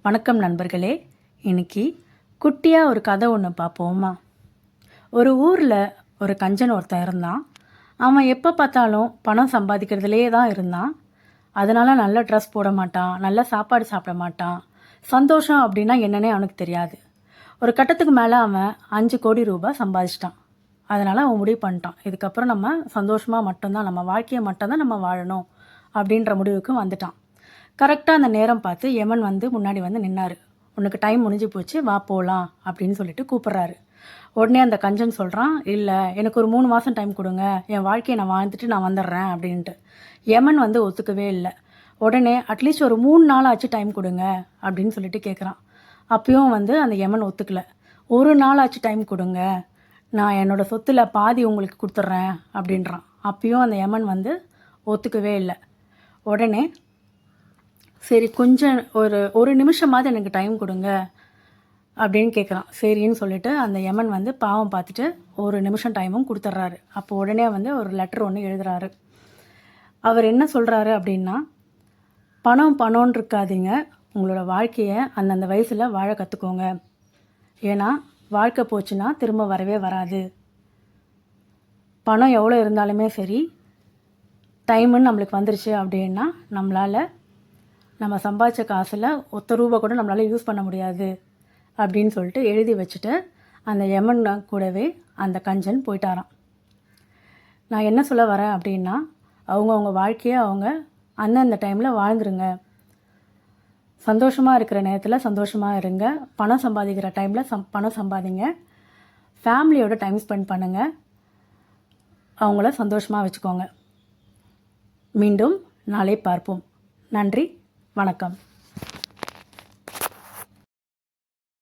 வணக்கம் நண்பர்களே. இன்னைக்கு குட்டியாக ஒரு கதை ஒன்று பார்ப்போமா? ஒரு ஊரில் ஒரு கஞ்சன் ஒருத்தன் இருந்தான். அவன் எப்போ பார்த்தாலும் பணம் சம்பாதிக்கிறதுலே தான் இருந்தான். அதனால் நல்ல ட்ரெஸ் போட மாட்டான், நல்ல சாப்பாடு சாப்பிட மாட்டான். சந்தோஷம் அப்படின்னா என்னன்னே அவனுக்கு தெரியாது. ஒரு கட்டத்துக்கு மேலே அவன் 5 கோடி ரூபாய் சம்பாதிச்சிட்டான். அதனால் அவன் முடிவு பண்ணிட்டான், இதுக்கப்புறம் நம்ம சந்தோஷமாக மட்டும்தான், நம்ம வாழ்க்கையை மட்டும்தான் நம்ம வாழணும் அப்படின்ற முடிவுக்கு வந்துட்டான். கரெக்டாக அந்த நேரம் பார்த்து யமன் முன்னாடி நின்னார். உனக்கு டைம் முடிஞ்சு போச்சு, வா போகலாம் அப்படின்னு சொல்லிட்டு கூப்பிட்றாரு. உடனே அந்த கஞ்சன் சொல்கிறான், இல்லை எனக்கு ஒரு 3 மாதம் டைம் கொடுங்க, என் வாழ்க்கையை நான் வாழ்ந்துட்டு நான் வந்துடுறேன் அப்படின்ட்டு. யமன் ஒத்துக்கவே இல்லை. உடனே அட்லீஸ்ட் ஒரு 3 நாள் ஆச்சு டைம் கொடுங்க அப்படின்னு சொல்லிட்டு கேட்குறான். அப்பயும் அந்த யமன் ஒத்துக்கலை. ஒரு நாள் ஆச்சு டைம் கொடுங்க, நான் என்னோடய சொத்தில் பாதி உங்களுக்கு கொடுத்துட்றேன் அப்படின்றான். அப்பயும் அந்த யமன் ஒத்துக்கவே இல்லை. உடனே சரி கொஞ்சம் ஒரு நிமிஷமாவது எனக்கு டைம் கொடுங்க அப்படின்னு கேட்குறான். சரின்னு சொல்லிட்டு அந்த யமன் பாவம் பார்த்துட்டு ஒரு நிமிஷம் டைமும் கொடுத்துட்றாரு. அப்போ உடனே ஒரு லெட்டர் ஒன்று எழுதுறாரு. அவர் என்ன சொல்கிறாரு அப்படின்னா, பணம்னு இருக்காதீங்க, உங்களோட வாழ்க்கையை அந்தந்த வயசில் வாழ கற்றுக்கோங்க. ஏன்னா வாழ்க்கை போச்சுன்னா திரும்ப வரவே வராது. பணம் எவ்வளோ இருந்தாலுமே சரி, டைமுன்னு நம்மளுக்கு வந்துருச்சு அப்படின்னா நம்மளால் நம்ம சம்பாதிச்ச காசில் ஒத்த ரூபா கூட நம்மளால் யூஸ் பண்ண முடியாது அப்படின்னு சொல்லிட்டு எழுதி வச்சுட்டு அந்த யமன் கூடவே அந்த கஞ்சன் போயிட்டாராம். நான் என்ன சொல்ல வரேன் அப்படின்னா, அவங்க வாழ்க்கையை அவங்க அந்தந்த டைமில் வாழ்ந்துருங்க. சந்தோஷமாக இருக்கிற நேரத்தில் சந்தோஷமாக இருங்க. பணம் சம்பாதிக்கிற டைமில் பணம் சம்பாதிங்க. ஃபேமிலியோட டைம் ஸ்பெண்ட் பண்ணுங்கள். அவங்கள சந்தோஷமாக வச்சுக்கோங்க. மீண்டும் நாளை பார்ப்போம். நன்றி, வணக்கம்.